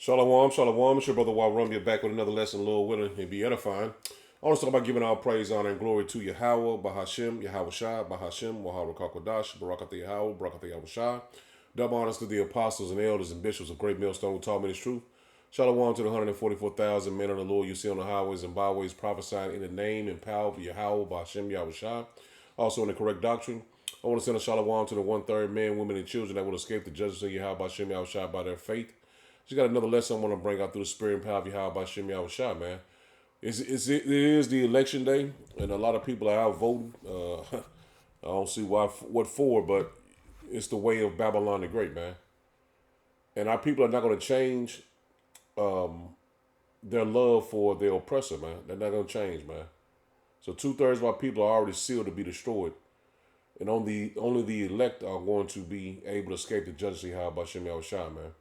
Shalom, shalom. It's your brother Warumia back with another lesson, Lord willing, and be edifying. I want to talk about giving all praise, honor, and glory to Yahweh, Bahashem, Yahweh Shai, Bahashem, Wahara Kakwadash, Barakatha Yahweh, Barakatha Yahweh Shai. Double honors to the apostles and elders and bishops of Great Millstone who taught me this truth. Shalom to the 144,000 men of the Lord you see on the highways and byways prophesying in the name and power of Yahweh, Bahashem, Yahweh Shai. Also in the correct doctrine. I want to send a shalom to the 1/3 men, women, and children that will escape the judgment of Yahweh, Bahashem, Yahweh Shai by their faith. Just got another lesson I want to bring out through the spirit and power of Yahweh by Shem Yahweh Shai, man. It is the election day, and a lot of people are out voting. I don't see what for, but it's the way of Babylon the Great, man. And our people are not going to change their love for their oppressor, man. They're not going to change, man. So 2/3 of our people are already sealed to be destroyed, and only the elect are going to be able to escape the judgment of Yahweh by Shem Yahweh Shai, man.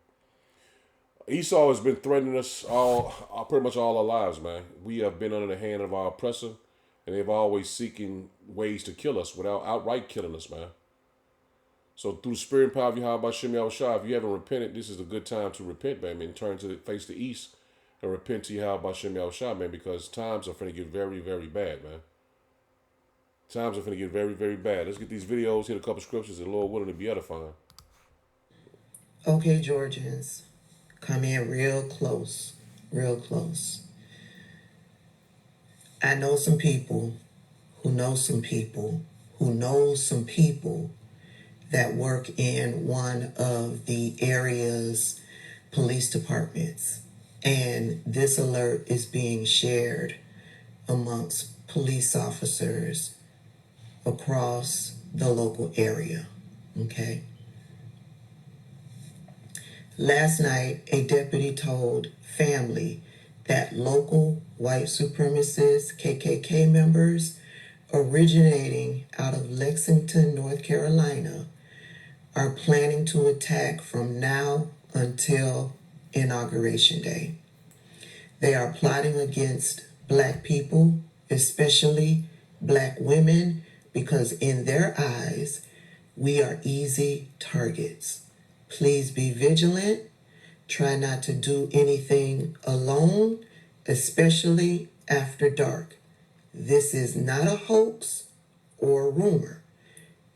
Esau has been threatening us pretty much all our lives, man. We have been under the hand of our oppressor, and they've always seeking ways to kill us without outright killing us, man. So through the spirit and power of Yahweh Shem Yahweh Shai, if you haven't repented, this is a good time to repent, man. And turn to face the east and repent to Yahweh Shem Yahweh Shai, man, because times are finna get very, very bad, man. Times are finna get very, very bad. Let's get these videos, hit a couple scriptures, and Lord willing to be edifying. Okay, Georgians, come in real close, real close. I know some people who know some people who know some people that work in one of the area's police departments. And this alert is being shared amongst police officers across the local area, okay? Last night, a deputy told family that local white supremacist KKK members originating out of Lexington, North Carolina, are planning to attack from now until Inauguration Day. They are plotting against Black people, especially Black women, because in their eyes, we are easy targets. Please be vigilant. Try not to do anything alone, especially after dark. This is not a hoax or a rumor.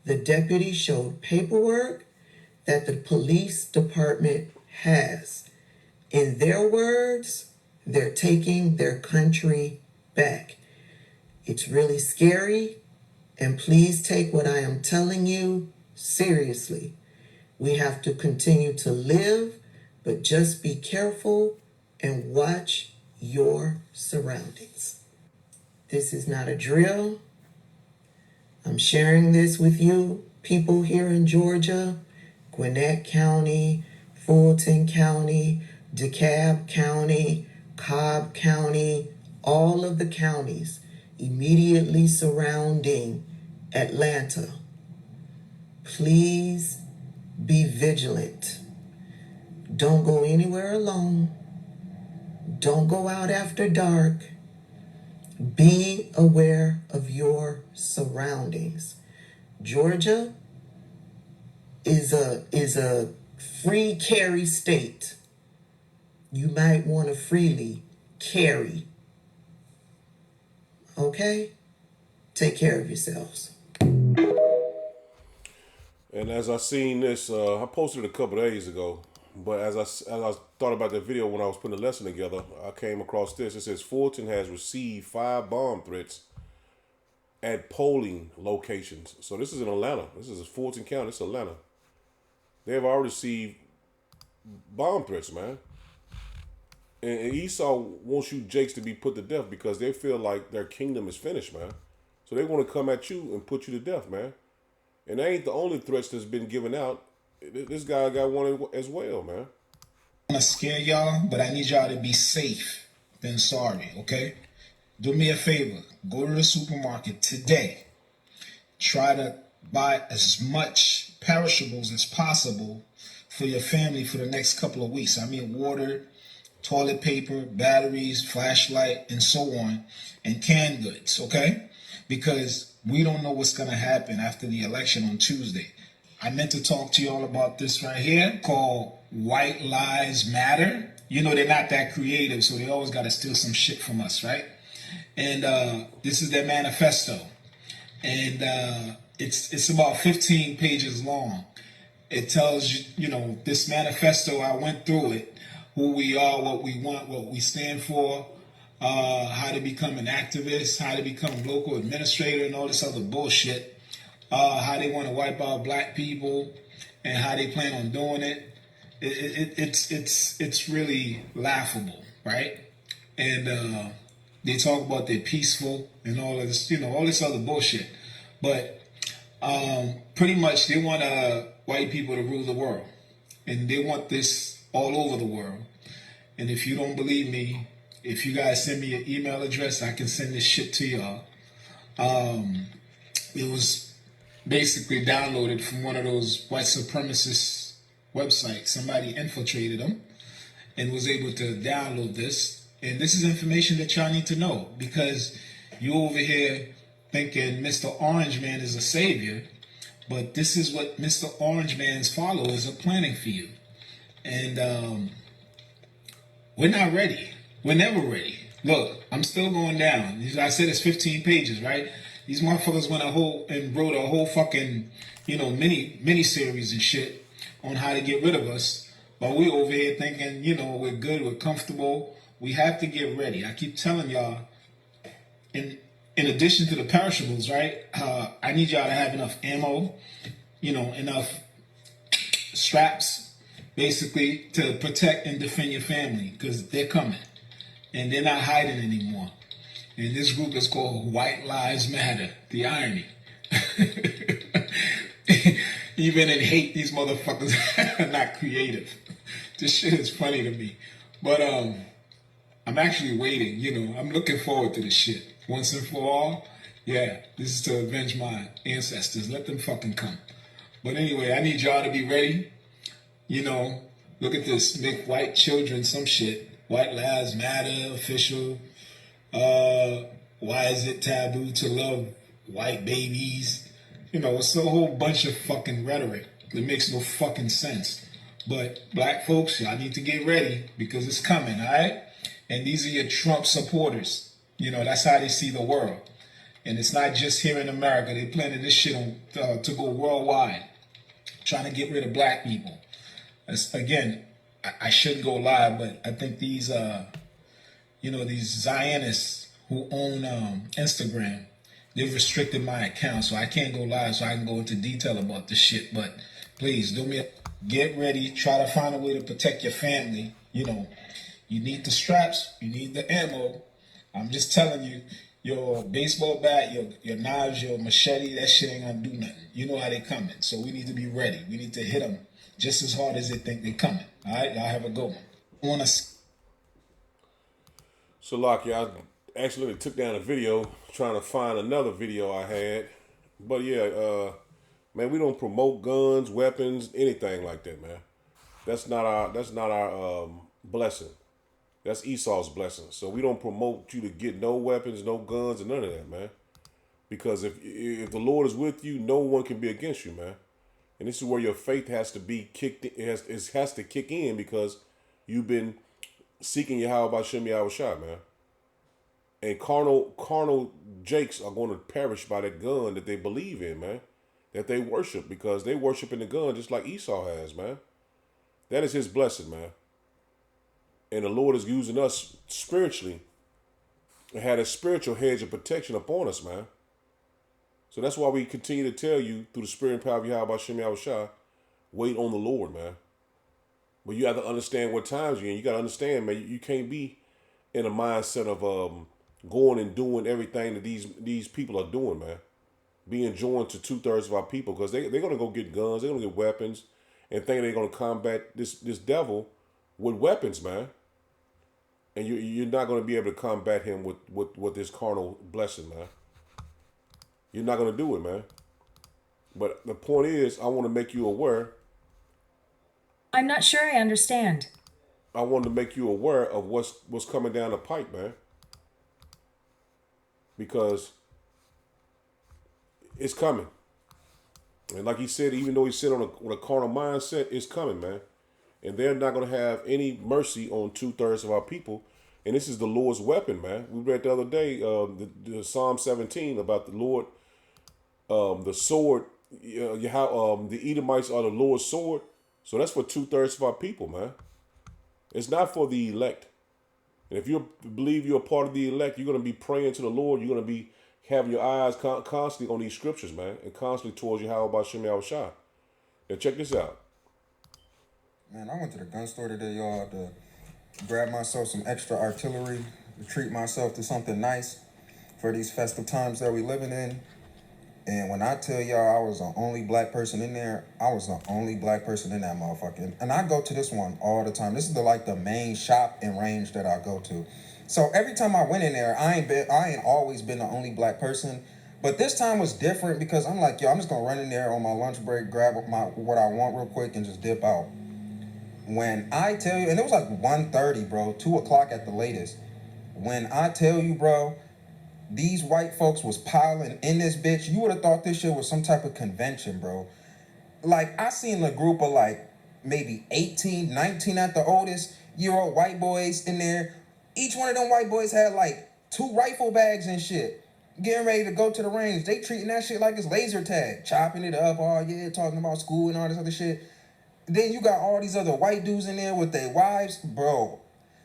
The deputy showed paperwork that the police department has. In their words, they're taking their country back. It's really scary, and please take what I am telling you seriously. We have to continue to live, but just be careful and watch your surroundings. This is not a drill. I'm sharing this with you, people here in Georgia, Gwinnett County, Fulton County, DeKalb County, Cobb County, all of the counties immediately surrounding Atlanta. Please be vigilant. Don't go anywhere alone. Don't go out after dark. Be aware of your surroundings. Georgia is a free carry state. You might want to freely carry. Okay? Take care of yourselves. And as I seen this, I posted it a couple days ago. But as I thought about the video when I was putting the lesson together, I came across this. It says Fulton has received 5 bomb threats at polling locations. So this is in Atlanta. This is Fulton County. This is Atlanta. They have already received bomb threats, man. And Esau wants you jakes to be put to death because they feel like their kingdom is finished, man. So they want to come at you and put you to death, man. And that ain't the only threats that's been given out. This guy got one as well, man. I want to scare y'all, but I need y'all to be safe than sorry, okay? Do me a favor. Go to the supermarket today. Try to buy as much perishables as possible for your family for the next couple of weeks. I mean water, toilet paper, batteries, flashlight, and so on, and canned goods, okay? Because we don't know what's going to happen after the election on Tuesday. I meant to talk to y'all about this right here called White Lives Matter. You know, they're not that creative, so they always got to steal some shit from us, right? And this is their manifesto. And it's about 15 pages long. It tells you, you know, this manifesto, I went through it, who we are, what we want, what we stand for, how to become an activist, how to become a local administrator, and all this other bullshit. How they want to wipe out black people, and how they plan on doing it. It's really laughable, right? And they talk about they're peaceful and all of this, you know, all this other bullshit. But pretty much they want white people to rule the world, and they want this all over the world. And if you don't believe me, if you guys send me an email address, I can send this shit to y'all. It was basically downloaded from one of those white supremacist websites. Somebody infiltrated them and was able to download this. And this is information that y'all need to know, because you over here thinking Mr. Orange Man is a savior, but this is what Mr. Orange Man's followers are planning for you. And we're not ready. We're never ready. Look, I'm still going down. I said it's 15 pages, right? These motherfuckers went and wrote a whole fucking, you know, mini series and shit on how to get rid of us. But we over here thinking, you know, we're good, we're comfortable. We have to get ready. I keep telling y'all, in addition to the perishables, right? I need y'all to have enough ammo, you know, enough straps, basically, to protect and defend your family, because they're coming. And they're not hiding anymore. And this group is called White Lives Matter. The irony. Even in hate, these motherfuckers are not creative. This shit is funny to me. But I'm actually waiting, you know. I'm looking forward to this shit. Once and for all, yeah, this is to avenge my ancestors. Let them fucking come. But anyway, I need y'all to be ready. You know, look at this. Make white children some shit. White Lives Matter, official. Why is it taboo to love white babies? You know, it's a whole bunch of fucking rhetoric that makes no fucking sense. But black folks, y'all need to get ready, because it's coming, all right? And these are your Trump supporters. You know, that's how they see the world. And it's not just here in America. They planning this shit on, to go worldwide, trying to get rid of black people. Again, I shouldn't go live, but I think these, you know, these Zionists who own Instagram, they've restricted my account, so I can't go live, so I can go into detail about this shit. But please, get ready. Try to find a way to protect your family. You know, you need the straps, you need the ammo. I'm just telling you, your baseball bat, your knives, your machete, that shit ain't gonna do nothing. You know how they coming, so we need to be ready. We need to hit them just as hard as they think they coming. All right, y'all have a good one. So, Lockie, I actually took down a video trying to find another video I had. But yeah, man, we don't promote guns, weapons, anything like that, man. That's not our blessing. That's Esau's blessing. So we don't promote you to get no weapons, no guns, and none of that, man. Because if the Lord is with you, no one can be against you, man. And this is where your faith has to be kicked in, it has to kick in, because you've been seeking Yahweh Bashem Yahweh Shai, man. And carnal jakes are going to perish by that gun that they believe in, man. That they worship, because they worship in the gun just like Esau has, man. That is his blessing, man. And the Lord is using us spiritually and had a spiritual hedge of protection upon us, man. So that's why we continue to tell you through the spirit and power of Yahweh Hashem Yahweh Shai, wait on the Lord, man. But you have to understand what times you're in. You got to understand, man, you can't be in a mindset of going and doing everything that these people are doing, man. Being joined to 2/3 of our people, because they're going to go get guns, they're going to get weapons, and think they're going to combat this devil with weapons, man. And you're not going to be able to combat him with this carnal blessing, man. You're not going to do it, man. But the point is, I want to make you aware. I'm not sure I understand. I want to make you aware of what's coming down the pipe, man. Because it's coming. And like he said, even though he said on a carnal mindset, it's coming, man. and they're not going to have any mercy on 2/3 of our people. And this is the Lord's weapon, man. We read the other day, the Psalm 17 about the Lord, the sword. The Edomites are the Lord's sword. So that's for 2/3 of our people, man. It's not for the elect. And if you believe you're a part of the elect, you're going to be praying to the Lord. You're going to be having your eyes constantly on these scriptures, man, and constantly towards Yahweh B'Shem Yahushua. Now check this out. Man, I went to the gun store today, y'all, to grab myself some extra artillery, to treat myself to something nice for these festive times that we living in. And when I tell y'all I was the only black person in there, I was the only black person in that motherfucker. And I go to this one all the time. This is the main shop and range that I go to. So every time I went in there, I ain't always been the only black person. But this time was different because I'm like, yo, I'm just gonna run in there on my lunch break, grab what I want real quick and just dip out. When I tell you, and it was like 1:30, bro, 2 o'clock at the latest. When I tell you, bro, these white folks was piling in this bitch, you would have thought this shit was some type of convention, bro. Like, I seen a group of maybe 18, 19 at the oldest year-old white boys in there. Each one of them white boys had 2 rifle bags and shit. Getting ready to go to the range. They treating that shit like it's laser tag. Chopping it up, oh yeah, talking about school and all this other shit. Then you got all these other white dudes in there with their wives. Bro,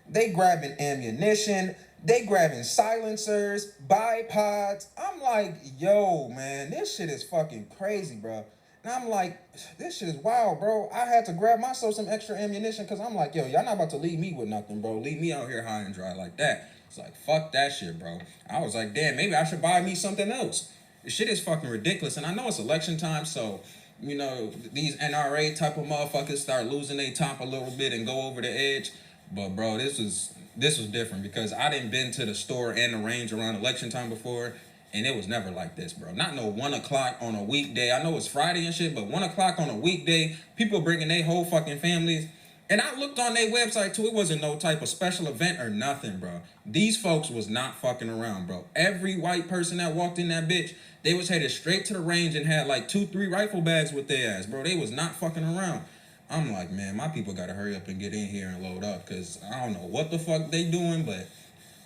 they grabbing ammunition. They grabbing silencers, bipods. I'm like, yo, man, this shit is fucking crazy, bro. And I'm like, this shit is wild, bro. I had to grab myself some extra ammunition because I'm like, yo, y'all not about to leave me with nothing, bro. Leave me out here high and dry like that. It's like, fuck that shit, bro. I was like, damn, maybe I should buy me something else. This shit is fucking ridiculous. And I know it's election time, so, these NRA type of motherfuckers start losing their top a little bit and go over the edge. But, bro, this was different because I didn't been to the store and the range around election time before, and it was never like this, bro. Not no 1 o'clock on a weekday. I know it's Friday and shit, but 1 o'clock on a weekday, people bringing their whole fucking families. And I looked on their website too. It wasn't no type of special event or nothing, bro. These folks was not fucking around, bro. Every white person that walked in that bitch, they was headed straight to the range and had 2-3 rifle bags with their ass, bro. They was not fucking around. I'm like, man, my people gotta hurry up and get in here and load up, because I don't know what the fuck they doing, but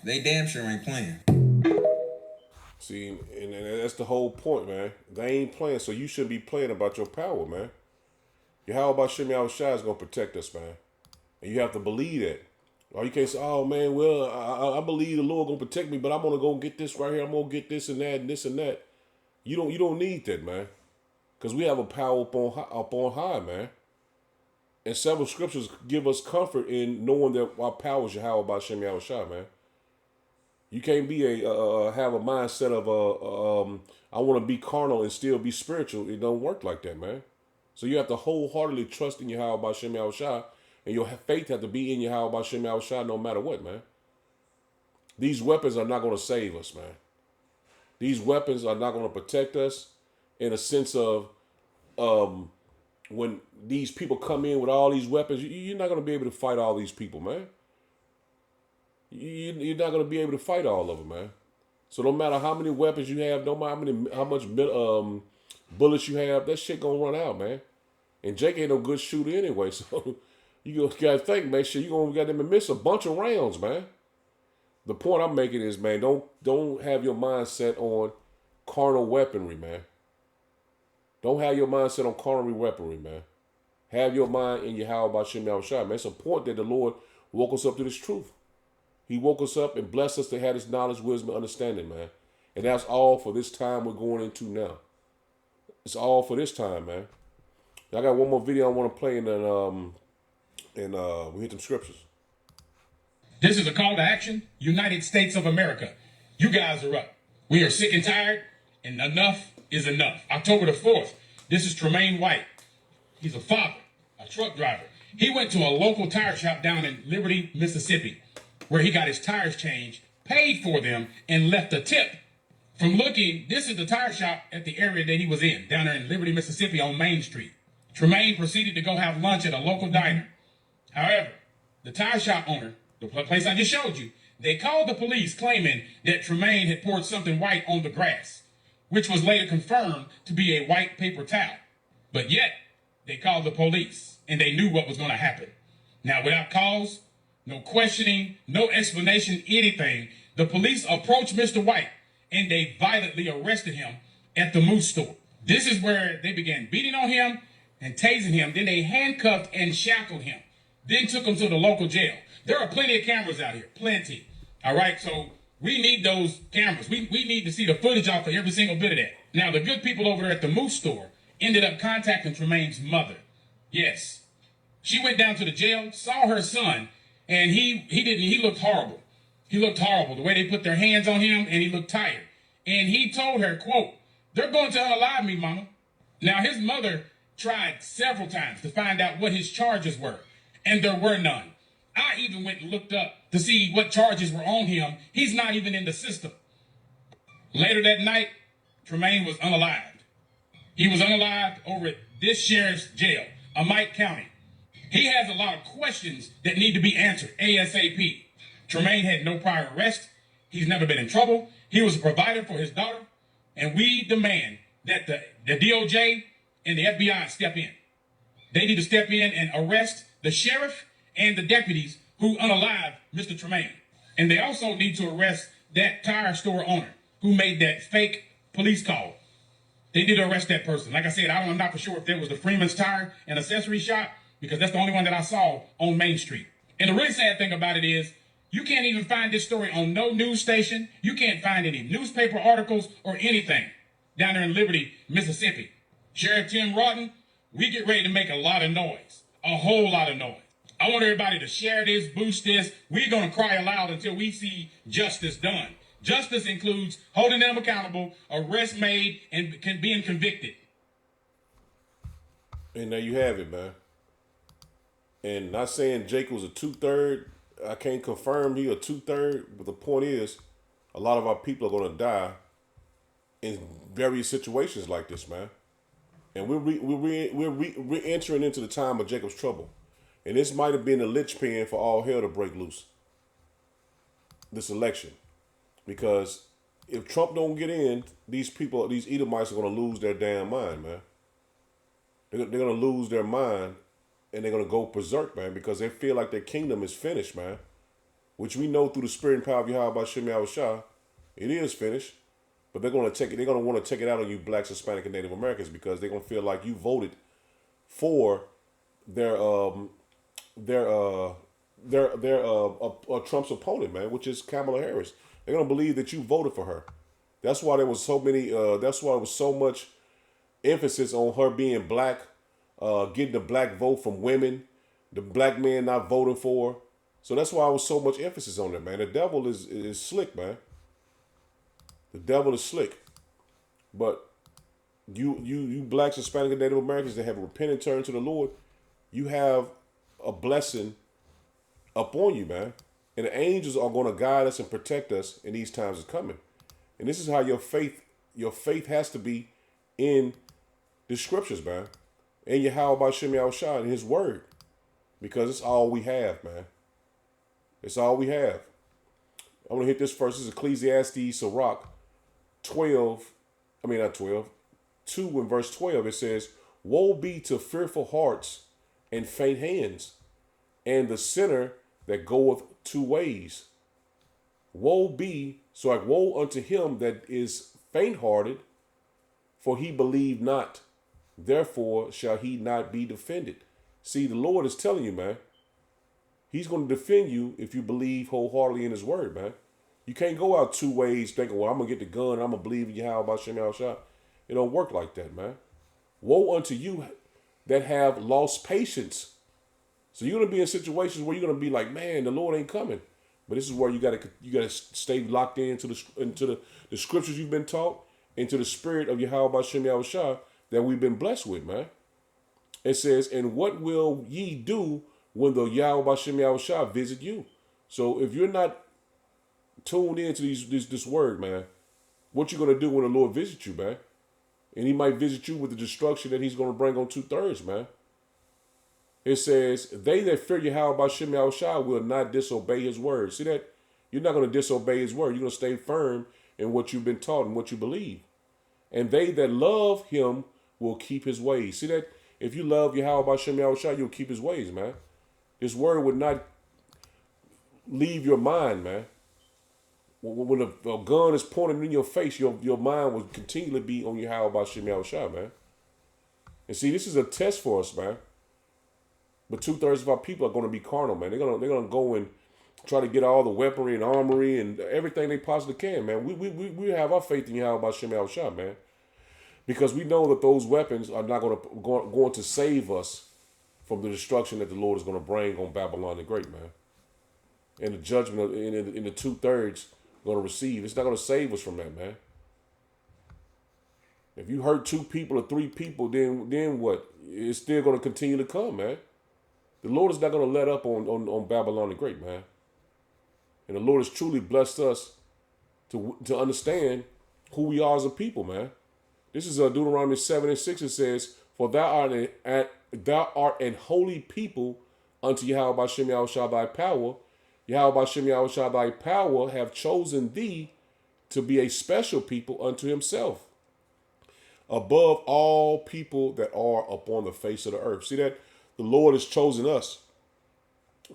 they damn sure ain't playing. See, and that's the whole point, man. They ain't playing, so you should be playing about your power, man. Yahweh B'Shem Yahushua is going to protect us, man. And you have to believe that. Or you can't say, oh, man, well, I believe the Lord going to protect me, but I'm going to go get this right here. I'm going to get this and that and this and that. You don't need that, man. Because we have a power up on high, man. And several scriptures give us comfort in knowing that our power is Yahweh B'Shem Yahushua, man. You can't be have a mindset of I want to be carnal and still be spiritual. It don't work like that, man. So you have to wholeheartedly trust in Yahweh B'Shem Yahushua, and your faith have to be in Yahweh B'Shem Yahushua no matter what, man. These weapons are not going to save us, man. These weapons are not going to protect us in a sense of when these people come in with all these weapons, you're not going to be able to fight all these people, man. You're not going to be able to fight all of them, man. So no matter how many weapons you have, no matter how much bullets you have, that shit gonna run out, man. And Jake ain't no good shooter anyway, so you gotta think, make sure you gonna get them to miss a bunch of rounds, man. The point I'm making is, man, don't have your mindset on carnal weaponry, man. Don't have your mindset on carnal weaponry, man. Have your mind in Yahweh B'Shem Yahushua, man. It's important that the Lord woke us up to this truth. He woke us up and blessed us to have this knowledge, wisdom, and understanding, man. And that's all for this time we're going into now. It's all for this time, man. I got one more video I want to play, and then we hit some scriptures. This is a call to action. United States of America. You guys are up. We are sick and tired, and enough is enough. October the 4th, this is Tremaine White. He's a father, a truck driver. He went to a local tire shop down in Liberty, Mississippi, where he got his tires changed, paid for them, and left a tip. From looking, this is the tire shop at the area that he was in, down there in Liberty, Mississippi on Main Street. Tremaine proceeded to go have lunch at a local diner. However, the tire shop owner, the place I just showed you, they called the police claiming that Tremaine had poured something white on the grass, which was later confirmed to be a white paper towel. But yet, they called the police, and they knew what was going to happen. Now, without cause, no questioning, no explanation, anything, the police approached Mr. White and they violently arrested him at the Moose store. This is where they began beating on him and tasing him. Then they handcuffed and shackled him. Then took him to the local jail. There are plenty of cameras out here, plenty. All right, so we need those cameras. We need to see the footage off of every single bit of that. Now, the good people over there at the Moose store ended up contacting Tremaine's mother. Yes. She went down to the jail, saw her son, and he looked horrible. He looked horrible, the way they put their hands on him, and he looked tired. And he told her, quote, "They're going to unalive me, mama." Now, his mother tried several times to find out what his charges were, and there were none. I even went and looked up to see what charges were on him. He's not even in the system. Later that night, Tremaine was unalived. He was unalived over at this sheriff's jail, Amite County. He has a lot of questions that need to be answered ASAP. Tremaine had no prior arrest. He's never been in trouble. He was a provider for his daughter. And we demand that the DOJ and the FBI step in. They need to step in and arrest the sheriff and the deputies who unalived Mr. Tremaine. And they also need to arrest that tire store owner who made that fake police call. They need to arrest that person. Like I said, I'm not for sure if that was the Freeman's Tire and Accessory Shop, because that's the only one that I saw on Main Street. And the really sad thing about it is, you can't even find this story on no news station. You can't find any newspaper articles or anything down there in Liberty, Mississippi. Sheriff Tim Rawton, we get ready to make a lot of noise, a whole lot of noise. I want everybody to share this, boost this. We're going to cry aloud until we see justice done. Justice includes holding them accountable, arrest made, and being convicted. And there you have it, man. And not saying Jake was a 2/3. I can't confirm he a 2/3, but the point is, a lot of our people are going to die in various situations like this, man. And we're re-entering into the time of Jacob's trouble. And this might have been the linchpin for all hell to break loose this election. Because if Trump don't get in, these people, these Edomites are going to lose their damn mind, man. They're going to lose their mind, and they're going to go berserk, man, because they feel like their kingdom is finished, man. Which we know through the spirit and power of Yahweh Shem Yahushua, it is finished. But they're going to take it. They're going to want to take it out on you blacks, Hispanic, and Native Americans, because they're going to feel like you voted for their Trump's opponent, man, which is Kamala Harris. They're going to believe that you voted for her. That's why there was so many. That's why there was so much emphasis on her being black, getting the black vote from women, the black men not voting for her. So that's why there was so much emphasis on it, man. The devil is slick, man. The devil is slick. But you blacks, Hispanic, and Native Americans that have repented and turned to the Lord, you have a blessing upon you, man. And the angels are going to guide us and protect us in these times is coming. And this is how your faith has to be in the scriptures, man. And Yahweh Shem Yahushua and his word. Because it's all we have, man. It's all we have. I'm going to hit this first. This is Ecclesiastes Sirach 2 and verse 12. It says, "Woe be to fearful hearts and faint hands, and the sinner that goeth two ways. Woe unto him that is faint-hearted, for he believed not. Therefore shall he not be defended." See, the Lord is telling you, man. He's going to defend you if you believe wholeheartedly in his word, man. You can't go out two ways thinking, well, I'm going to get the gun, I'm going to believe in Yahweh Shem Yahushua. It don't work like that, man. Woe unto you that have lost patience. So you're going to be in situations where you're going to be like, man, the Lord ain't coming. But this is where you got to stay locked into the scriptures you've been taught, into the spirit of Yahweh Shem Yahushua that we've been blessed with, man. It says, "And what will ye do when the Yahweh Shem Yahushua visit you?" So if you're not tuned into this word, man, what you going to do when the Lord visits you, man? And he might visit you with the destruction that he's going to bring on 2/3, man. It says, "They that fear Yahweh Shem Yahushua will not disobey his word." See that? You're not going to disobey his word. You're going to stay firm in what you've been taught and what you believe. "And they that love him will keep his ways." See that? If you love Yahweh Shem Yahushua, you'll keep his ways, man. This word would not leave your mind, man. When a gun is pointed in your face, your mind will continually be on your how about Shem Shah, man. And see, this is a test for us, man. But 2/3 of our people are going to be carnal, man. They're gonna go and try to get all the weaponry and armory and everything they possibly can, man. We have our faith in Yahweh by Shem Shah, man, because we know that those weapons are not going to save us from the destruction that the Lord is going to bring on Babylon the Great, man, and the judgment in the 2/3 going to receive. It's not going to save us from that, man. If you hurt 2 people or 3 people, then what? It's still going to continue to come, man. The Lord is not going to let up on Babylon the Great, man. And the Lord has truly blessed us to understand who we are as a people, man. This is Deuteronomy 7:6. It says, "For thou art an holy people unto Yahweh by Shem Yahushua thy power. Yahweh by Shem Yahushua thy power have chosen thee to be a special people unto himself, above all people that are upon the face of the earth." See that? The Lord has chosen us.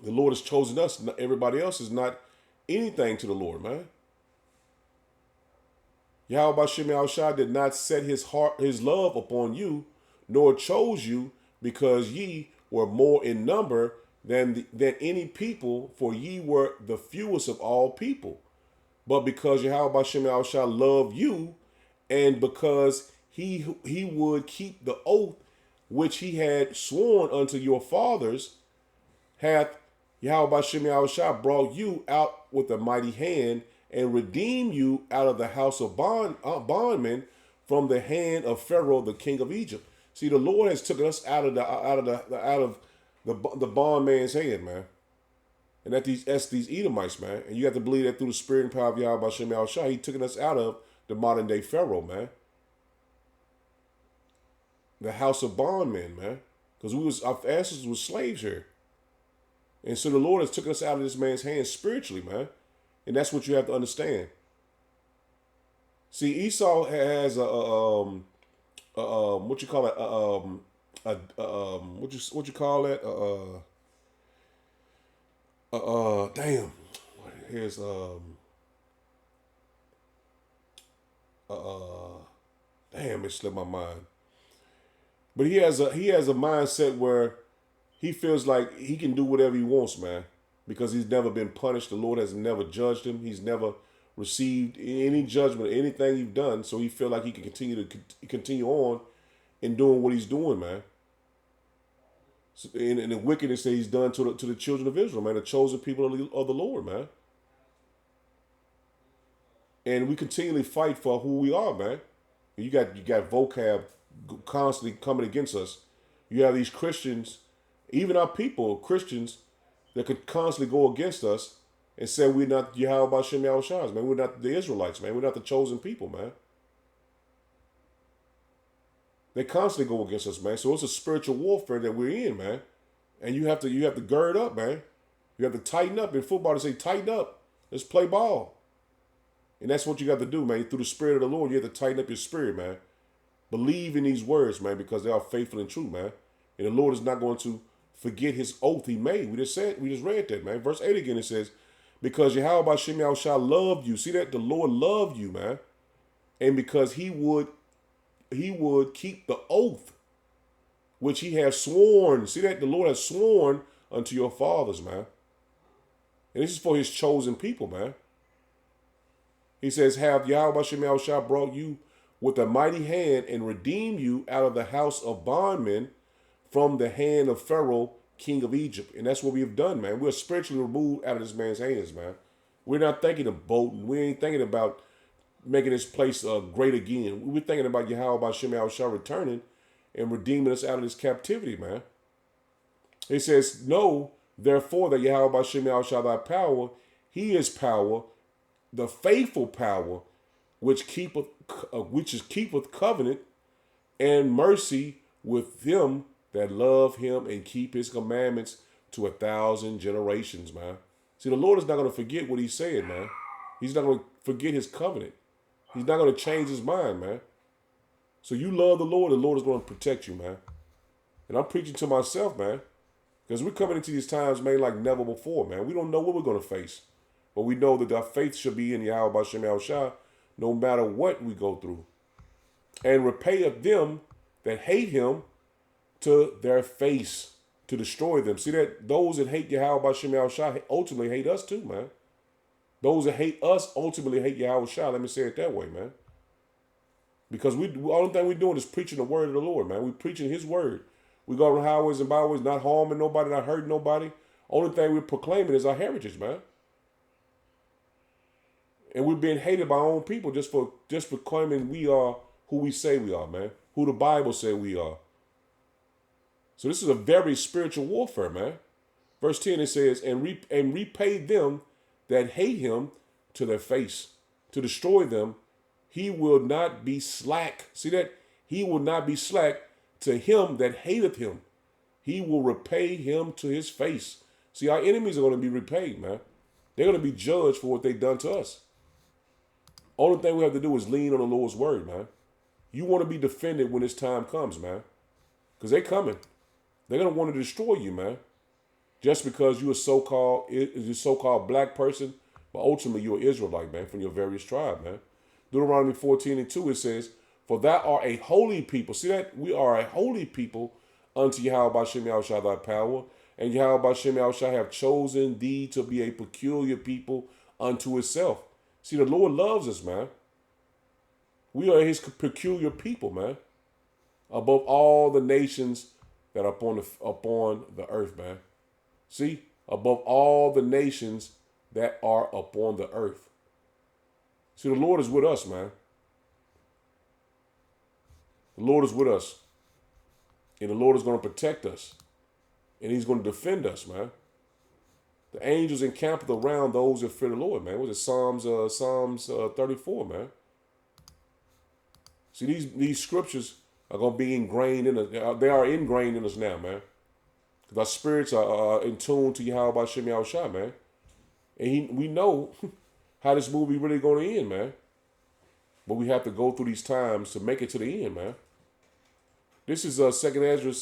The Lord has chosen us. Everybody else is not anything to the Lord, man. Yahweh Bashem Yahushua did not set his love upon you, nor chose you, because ye were more in number than any people, for ye were the fewest of all people. But because Yahweh Bashem Yahushua loved you, and because he would keep the oath which he had sworn unto your fathers, hath Yahweh Bashem Yahushua brought you out with a mighty hand, and redeemed you out of the house of bondmen, from the hand of Pharaoh the king of Egypt. See, the Lord has taken us out of the bondman's hand, man. And that's these Edomites, man. And you have to believe that through the spirit and power of Yahweh Bashem Yahushua, he took us out of the modern day Pharaoh, man. The house of bondmen, man, because our ancestors were slaves here, and so the Lord has taken us out of this man's hands spiritually, man, and that's what you have to understand. See, Esau has what you call it, what you call that, damn, here's damn, it slipped my mind. But he has a mindset where he feels like he can do whatever he wants, man, because he's never been punished. The Lord has never judged him. He's never received any judgment, anything he's done. So he feel like he can continue on in doing what he's doing, man. And the wickedness that he's done to the children of Israel, man, the chosen people of the Lord, man. And we continually fight for who we are, man. You got vocab constantly coming against us. You have these Christians, even our people, Christians, that could constantly go against us and say we're not Yahweh Bashem Yahushua, man. We're not the Israelites, man. We're not the chosen people, man. They constantly go against us, man. So it's a spiritual warfare that we're in, man. And you have to gird up, man. You have to tighten up. In football, they say tighten up. Let's play ball. And that's what you got to do, man. Through the spirit of the Lord, you have to tighten up your spirit, man. Believe in these words, man, because they are faithful and true, man. And the Lord is not going to forget his oath he made. We just read that, man. Verse 8 again, it says, because Yahweh Bashem Yahushua loved you. See that? The Lord loved you, man. And because he would keep the oath which he has sworn. See that? The Lord has sworn unto your fathers, man. And this is for his chosen people, man. He says, have Yahweh Bashem Yahushua brought you with a mighty hand and redeemed you out of the house of bondmen, from the hand of Pharaoh, king of Egypt. And that's what we have done, man. We're spiritually removed out of this man's hands, man. We're not thinking of boating. We ain't thinking about making this place great again. We're thinking about Yahweh Bashem Yahushua returning and redeeming us out of this captivity, man. It says, know, therefore, that Yahweh Bashem Yahushua thy power, he is power, the faithful power, which keepeth covenant and mercy with them that love him and keep his commandments to 1,000 generations, man. See, the Lord is not going to forget what he said, man. He's not going to forget his covenant. He's not going to change his mind, man. So you love the Lord is going to protect you, man. And I'm preaching to myself, man. Because we're coming into these times, man, like never before, man. We don't know what we're going to face. But we know that our faith should be in Yahweh Bashem Yahushua no matter what we go through. And repay of them that hate him to their face, to destroy them. See that those that hate Yahweh Bashem Yahushua ultimately hate us too, man. Those that hate us ultimately hate Yahushua. Let me say it that way, man. Because the only thing we're doing is preaching the word of the Lord, man. We're preaching his word. We go on highways and byways, not harming nobody, not hurting nobody. Only thing we're proclaiming is our heritage, man. And we're being hated by our own people just for claiming we are who we say we are, man. Who the Bible say we are. So this is a very spiritual warfare, man. Verse 10, it says, and repay them that hate him to their face, to destroy them. He will not be slack. See that? He will not be slack to him that hateth him. He will repay him to his face. See, our enemies are going to be repaid, man. They're going to be judged for what they've done to us. Only thing we have to do is lean on the Lord's word, man. You want to be defended when this time comes, man. Because they're coming. They're going to want to destroy you, man. Just because you're a so-called black person, but ultimately you're an Israelite, man, from your various tribe, man. Deuteronomy 14:2, it says, for thou art a holy people. See that? We are a holy people unto Yahweh Bashem Yahushua thy power. And Yahweh Bashem Yahushua have chosen thee to be a peculiar people unto itself. See, the Lord loves us, man. We are his peculiar people, man. Above all the nations that are upon the earth, man. See, above all the nations that are upon the earth. See, the Lord is with us, man. The Lord is with us. And the Lord is going to protect us. And he's going to defend us, man. The angels encamped around those that fear the Lord, man. What was it? Psalms 34, man. See, these scriptures are going to be ingrained in us. They are ingrained in us now, man. Because our spirits are in tune to Yahweh Bashem Yahushua, man. And we know how this movie really going to end, man. But we have to go through these times to make it to the end, man. This is 2 Ezra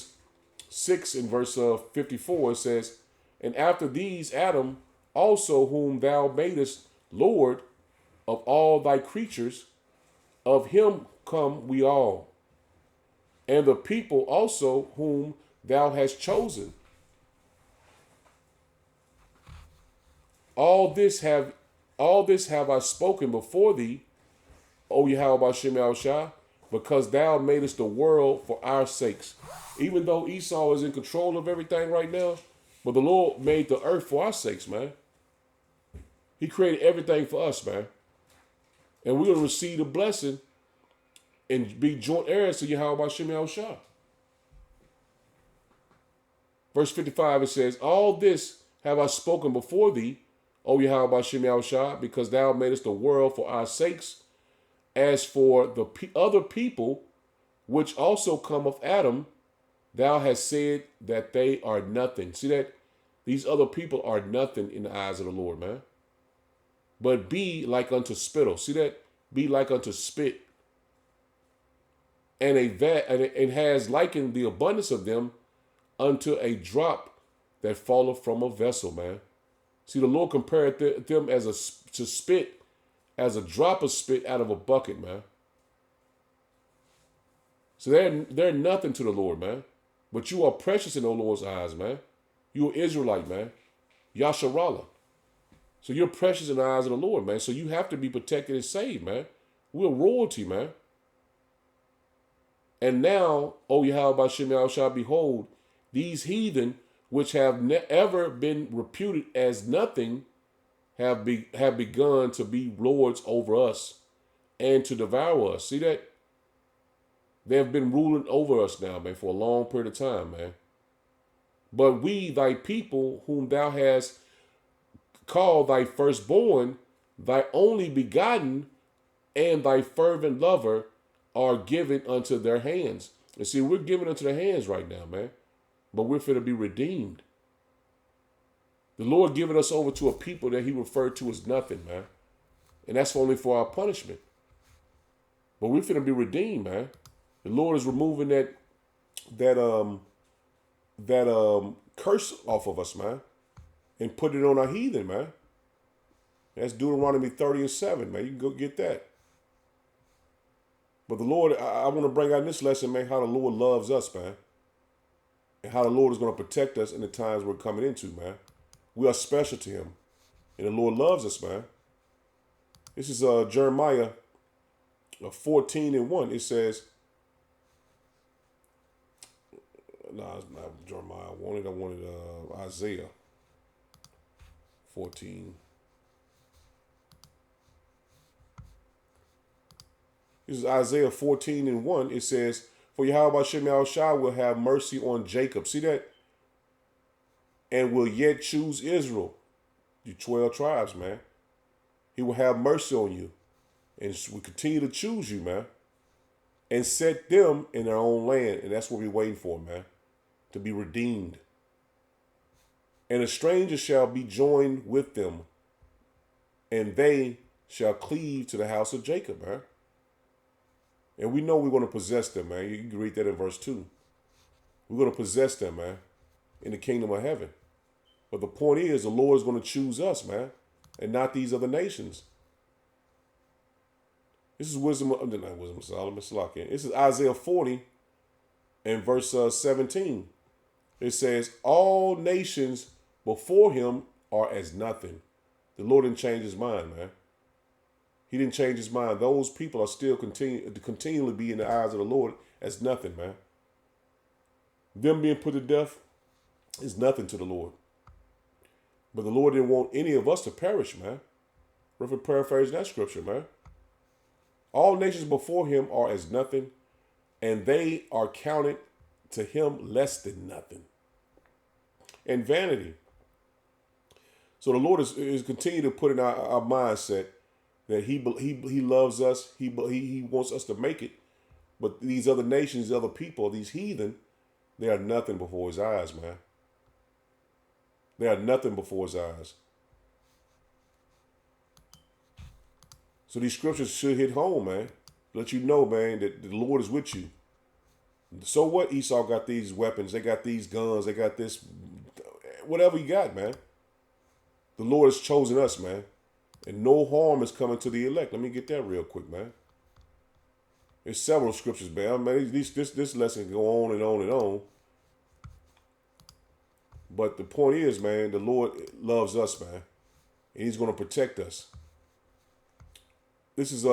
6 in verse 54. It says, and after these Adam also whom thou madest Lord of all thy creatures, of him come we all, and the people also whom thou hast chosen. All this have I spoken before thee, O Yahweh Bashem Yahushua, because thou madest the world for our sakes. Even though Esau is in control of everything right now, but the Lord made the earth for our sakes, man. He created everything for us, man. And we're going to receive the blessing and be joint heirs to Yahweh Bashem Yahushua. Verse 55, it says, all this have I spoken before thee, O Yahweh Bashem Yahushua, because thou madest the world for our sakes. As for the other people, which also come of Adam, thou hast said that they are nothing. See that? These other people are nothing in the eyes of the Lord, man. But be like unto spittle. See that? Be like unto spit. And and has likened the abundance of them unto a drop that falleth from a vessel, man. See, the Lord compared them to spit, as a drop of spit out of a bucket, man. So they're nothing to the Lord, man. But you are precious in the Lord's eyes, man. You're an Israelite, man. Yasharallah. So you're precious in the eyes of the Lord, man. So you have to be protected and saved, man. We're royalty, man. And now, O Yahweh Bashem Yahushua, behold, these heathen, which have ever been reputed as nothing, have begun to be lords over us and to devour us. See that? They have been ruling over us now, man, for a long period of time, man. But we, thy people, whom thou hast called thy firstborn, thy only begotten, and thy fervent lover, are given unto their hands. And see, we're given into their hands right now, man. But we're finna be redeemed. The Lord given us over to a people that he referred to as nothing, man. And that's only for our punishment. But we're finna be redeemed, man. The Lord is removing that curse off of us, man, and put it on our heathen, man. That's Deuteronomy 30:7, man. You can go get that. But the Lord, I want to bring out in this lesson, man, how the Lord loves us, man. And how the Lord is going to protect us in the times we're coming into, man. We are special to him. And the Lord loves us, man. This is Jeremiah 14:1. It says, no, it's not Jeremiah. I wanted Isaiah 14. This is Isaiah 14:1. It says, for Yahweh Hashem Yahushua will have mercy on Jacob. See that? And will yet choose Israel. You 12 tribes, man. He will have mercy on you. And will continue to choose you, man. And set them in their own land. And that's what we're waiting for, man. To be redeemed. And a stranger shall be joined with them. And they shall cleave to the house of Jacob, man. And we know we're going to possess them, man. You can read that in verse 2. We're going to possess them, man, in the kingdom of heaven. But the point is, the Lord is going to choose us, man, and not these other nations. This is wisdom of Solomon. This is Isaiah 40 and verse 17. It says, all nations before him are as nothing. The Lord didn't change his mind, man. He didn't change his mind. Those people are still continually be in the eyes of the Lord as nothing, man. Them being put to death is nothing to the Lord. But the Lord didn't want any of us to perish, man. We're paraphrasing that scripture, man. All nations before him are as nothing, and they are counted to him less than nothing. And vanity. So the Lord is continuing to put in our mindset that he loves us. He wants us to make it. But these other nations, these other people, these heathen, they are nothing before his eyes, man. They are nothing before his eyes. So these scriptures should hit home, man. Let you know, man, that the Lord is with you. So what? Esau got these weapons. They got these guns. They got this, whatever you got, man. The Lord has chosen us, man. And no harm is coming to the elect. Let me get that real quick, man. There's several scriptures, man. This lesson can go on and on and on. But the point is, man, the Lord loves us, man. And he's going to protect us. This is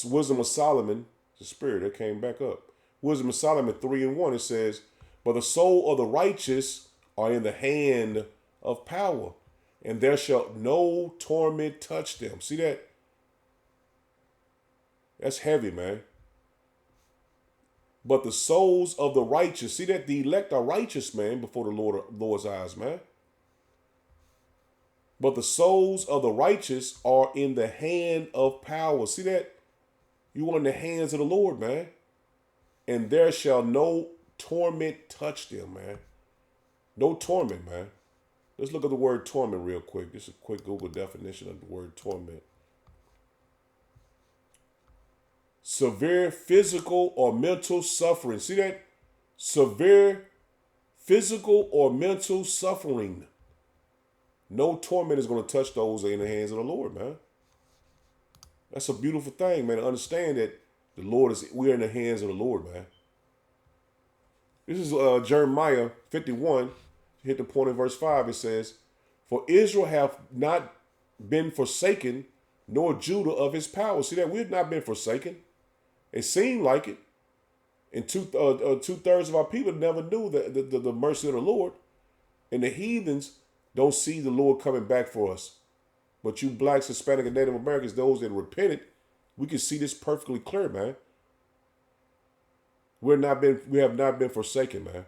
Wisdom of Solomon, the spirit that came back up. Wisdom of Solomon 3:1. It says, but the soul of the righteous are in the hand of power, and there shall no torment touch them. See that? That's heavy, man. But the souls of the righteous, see that? The elect are righteous, man, before the Lord's eyes, man. But the souls of the righteous are in the hand of power. See that? You are in the hands of the Lord, man. And there shall no torment touch them, man. No torment, man. Let's look at the word torment real quick. Just a quick Google definition of the word torment. Severe physical or mental suffering. See that? Severe physical or mental suffering. No torment is going to touch those in the hands of the Lord, man. That's a beautiful thing, man. To understand that we're in the hands of the Lord, man. This is Jeremiah 51. Hit the point in verse 5. It says, for Israel hath not been forsaken, nor Judah of his power. See that? We have not been forsaken. It seemed like it. And two-thirds of our people never knew the mercy of the Lord. And the heathens don't see the Lord coming back for us. But you blacks, Hispanic, and Native Americans, those that repented, we can see this perfectly clear, man. We have not been forsaken, man.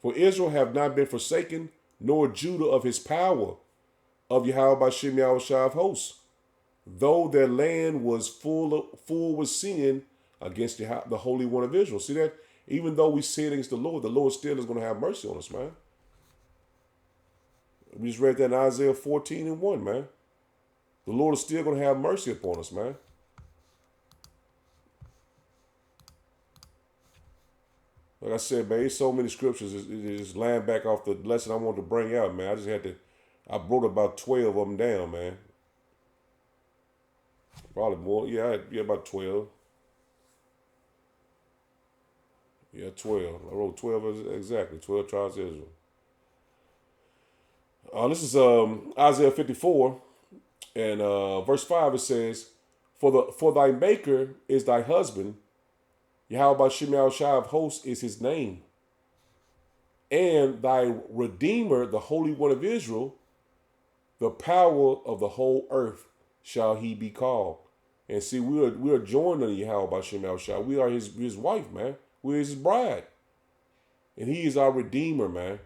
For Israel have not been forsaken, nor Judah of his power, of Yahweh Bashem Yahushua of hosts, though their land was full with sin against the Holy One of Israel. See that? Even though we sin against the Lord still is going to have mercy on us, man. We just read that in Isaiah 14:1, man. The Lord is still going to have mercy upon us, man. Like I said, man, there's so many scriptures. It's laying back off the lesson I wanted to bring out, man. I wrote about 12 of them down, man. Probably more. Yeah, about 12. Yeah, 12. I wrote 12 exactly. 12 tribes of Israel. This is Isaiah 54 and verse 5. It says, For thy maker is thy husband, Yahweh Shemel Shai of hosts is his name, and thy Redeemer, the Holy One of Israel, the power of the whole earth shall he be called. And see, we are joined unto Yahweh Shemel Shai. We are his wife, man. We are his bride, and he is our Redeemer, man.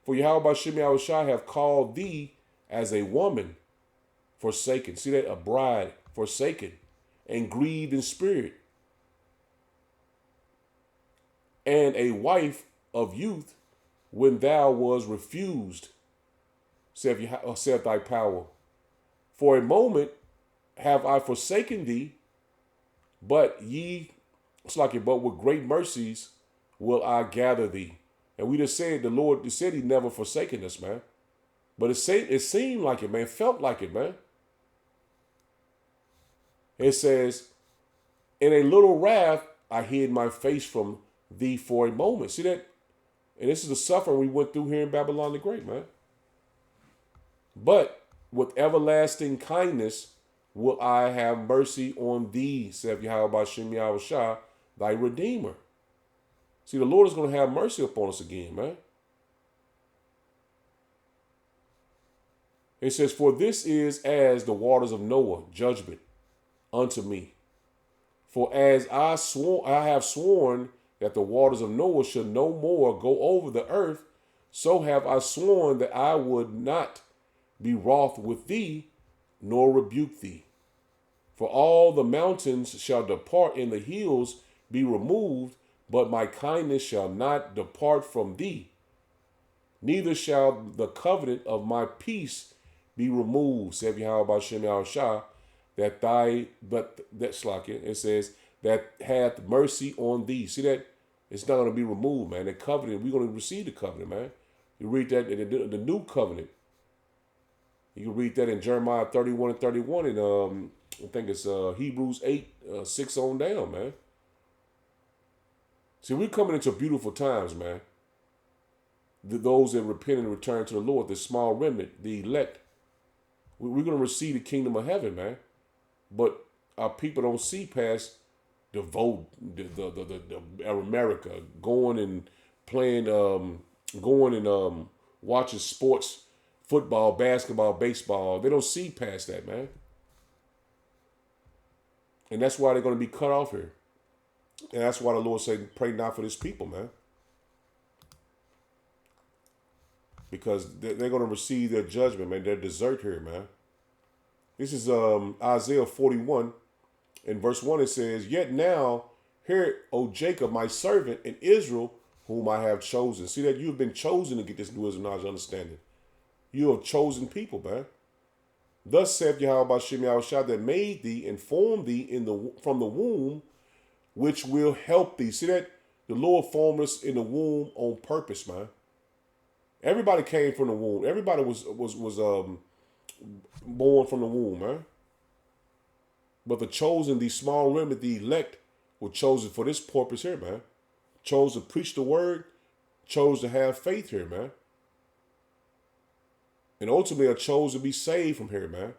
For Yahweh Shemel Shai have called thee as a woman forsaken. See that? A bride forsaken and grieved in spirit, and a wife of youth when thou was refused, saith thy power. For a moment have I forsaken thee, but with great mercies will I gather thee. And we just said the Lord said he never forsaken us, man. But it seemed like it, man. Felt like it, man. It says, in a little wrath I hid my face from thee for a moment. See that? And this is the suffering we went through here in Babylon the Great, man. But with everlasting kindness will I have mercy on thee, saith Yahweh Shem Yahweh Shah, thy Redeemer. See, the Lord is going to have mercy upon us again, man. It says, for this is as the waters of Noah, judgment unto me. For as I have sworn that the waters of Noah should no more go over the earth, so have I sworn that I would not be wroth with thee, nor rebuke thee. For all the mountains shall depart and the hills be removed, but my kindness shall not depart from thee. Neither shall the covenant of my peace be removed, saith Yahweh Shem Yahweh Shah, it says, that hath mercy on thee. See that? It's not going to be removed, man. The covenant, we're going to receive the covenant, man. You read that in the new covenant. You can read that in Jeremiah 31 and 31, and I think it's Hebrews 8, 6 on down, man. See, we're coming into beautiful times, man. Those that repent and return to the Lord, the small remnant, the elect, we're going to receive the kingdom of heaven, man. But our people don't see past the vote, the America, going and playing, watching sports, football, basketball, baseball. They don't see past that, man. And that's why they're going to be cut off here. And that's why the Lord said, pray not for this people, man. Because they're going to receive their judgment, man. Their desert here, man. This is Isaiah 41. In verse 1 it says, yet now, hear, O Jacob, my servant, and Israel, whom I have chosen. See that? You have been chosen to get this new knowledge understanding. You have chosen people, man. Thus saith Yahweh Shem Yahweh Shah, that made thee and formed thee from the womb, which will help thee. See that? The Lord formed us in the womb on purpose, man. Everybody came from the womb. Everybody was born from the womb, man. But the chosen, the small remnant, the elect, were chosen for this purpose here, man. Chose to preach the word, chose to have faith here, man. And ultimately are chose to be saved from here, man.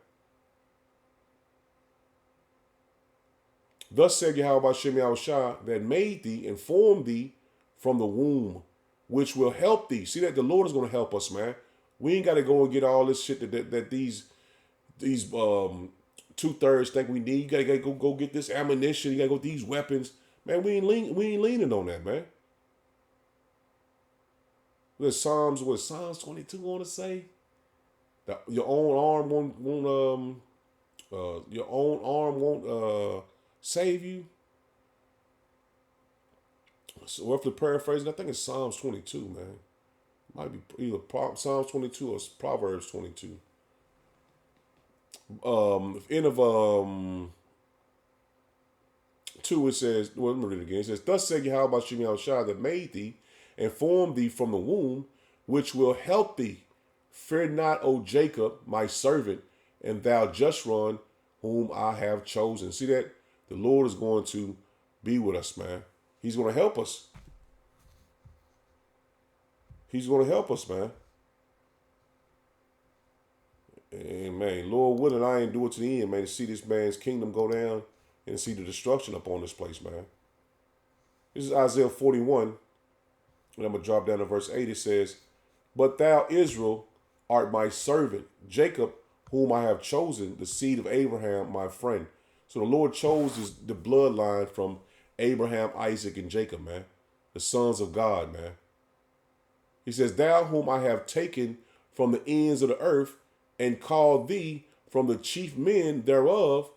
Thus said Yahweh Shem Yahweh Shah, that made thee and formed thee from the womb, which will help thee. See that? The Lord is going to help us, man. We ain't got to go and get all this shit that these 2/3 think we need. You gotta go get this ammunition. You gotta go get these weapons, man. We ain't leaning on that, man. What Psalms 22 want to say? That your own arm won't save you. So if the paraphrasing, I think it's Psalms 22, man. Might be either Psalms 22 or Proverbs 22. End of 2, it says, well, let me read it again. It says, thus said Yahweh Bashem Yahushua that made thee and formed thee from the womb, which will help thee. Fear not, O Jacob, my servant, and thou Jeshurun, whom I have chosen. See that? The Lord is going to be with us, man. He's going to help us. He's going to help us, man. Amen. Lord willing, I ain't do it to the end, man, to see this man's kingdom go down and see the destruction upon this place, man. This is Isaiah 41, and I'm going to drop down to verse 8. It says, but thou, Israel, art my servant, Jacob, whom I have chosen, the seed of Abraham, my friend. So the Lord chose the bloodline from Abraham, Isaac, and Jacob, man. The sons of God, man. He says, thou whom I have taken from the ends of the earth and called thee from the chief men thereof,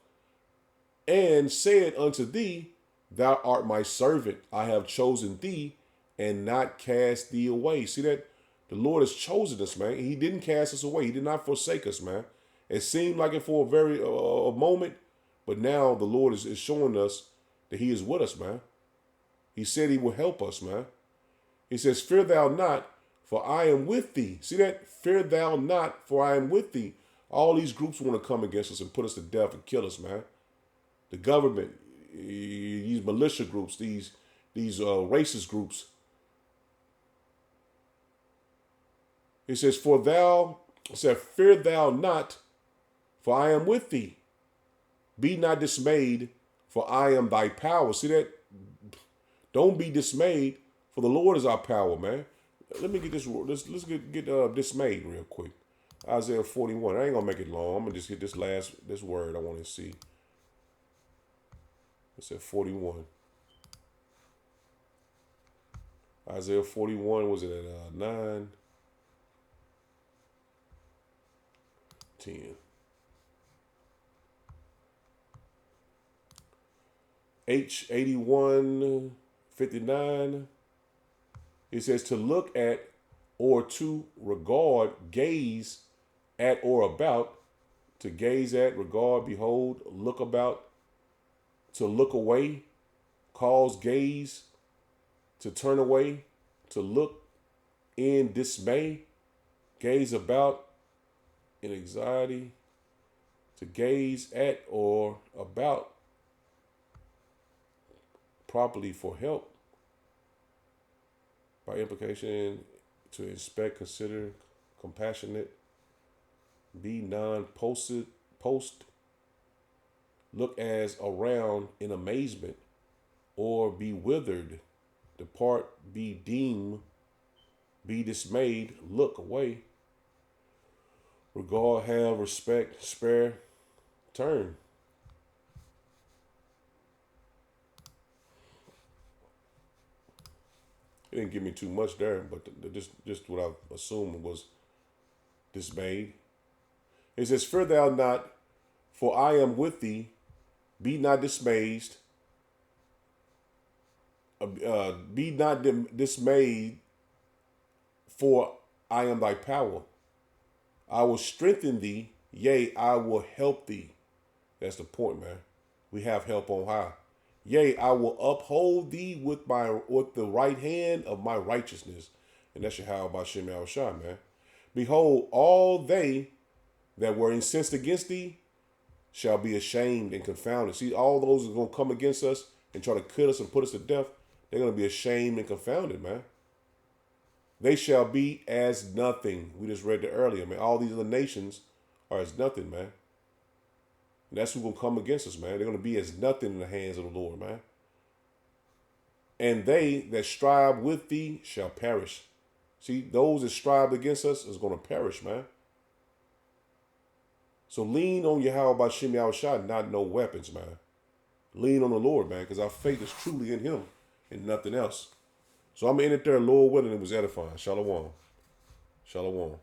and said unto thee, thou art my servant. I have chosen thee and not cast thee away. See that? The Lord has chosen us, man. He didn't cast us away. He did not forsake us, man. It seemed like it for a very a moment, but now the Lord is showing us that he is with us, man. He said he will help us, man. He says, fear thou not, for I am with thee. See that? Fear thou not, for I am with thee. All these groups want to come against us and put us to death and kill us, man. The government, these militia groups, these racist groups. He says, fear thou not, for I am with thee. Be not dismayed, for I am thy power. See that? Don't be dismayed, for the Lord is our power, man. Let me get this. Let's get dismayed real quick. Isaiah 41. I ain't gonna make it long. I'm gonna just get this word I want to see. It said 41. Isaiah 41, was it at 9? 10. H81:59. It says to look at or to regard, gaze at or about, to gaze at, regard, behold, look about, to look away, cause gaze, to turn away, to look in dismay, gaze about in anxiety, to gaze at or about properly for help. By implication, to inspect, consider, compassionate, be post, look as around in amazement, or be withered, depart, be deemed, be dismayed, look away, regard, have, respect, spare, turn. It didn't give me too much there, but just what I assumed was dismayed. It says, fear thou not, for I am with thee. Be not dismayed. Be not dismayed, for I am thy power. I will strengthen thee, yea, I will help thee. That's the point, man. We have help on high. Yea, I will uphold thee with the right hand of my righteousness. And that's Yahweh Bashem Yahushua, man. Behold, all they that were incensed against thee shall be ashamed and confounded. See, all those who are going to come against us and try to kill us and put us to death, they're going to be ashamed and confounded, man. They shall be as nothing. We just read that earlier, man. All these other nations are as nothing, man. And that's who's going to come against us, man. They're going to be as nothing in the hands of the Lord, man. And they that strive with thee shall perish. See, those that strive against us is going to perish, man. So lean on Yahweh Bashem Yahushua, not no weapons, man. Lean on the Lord, man, because our faith is truly in him and nothing else. So I'm in it there, Lord willing, it was edifying. Shalom. Shalom.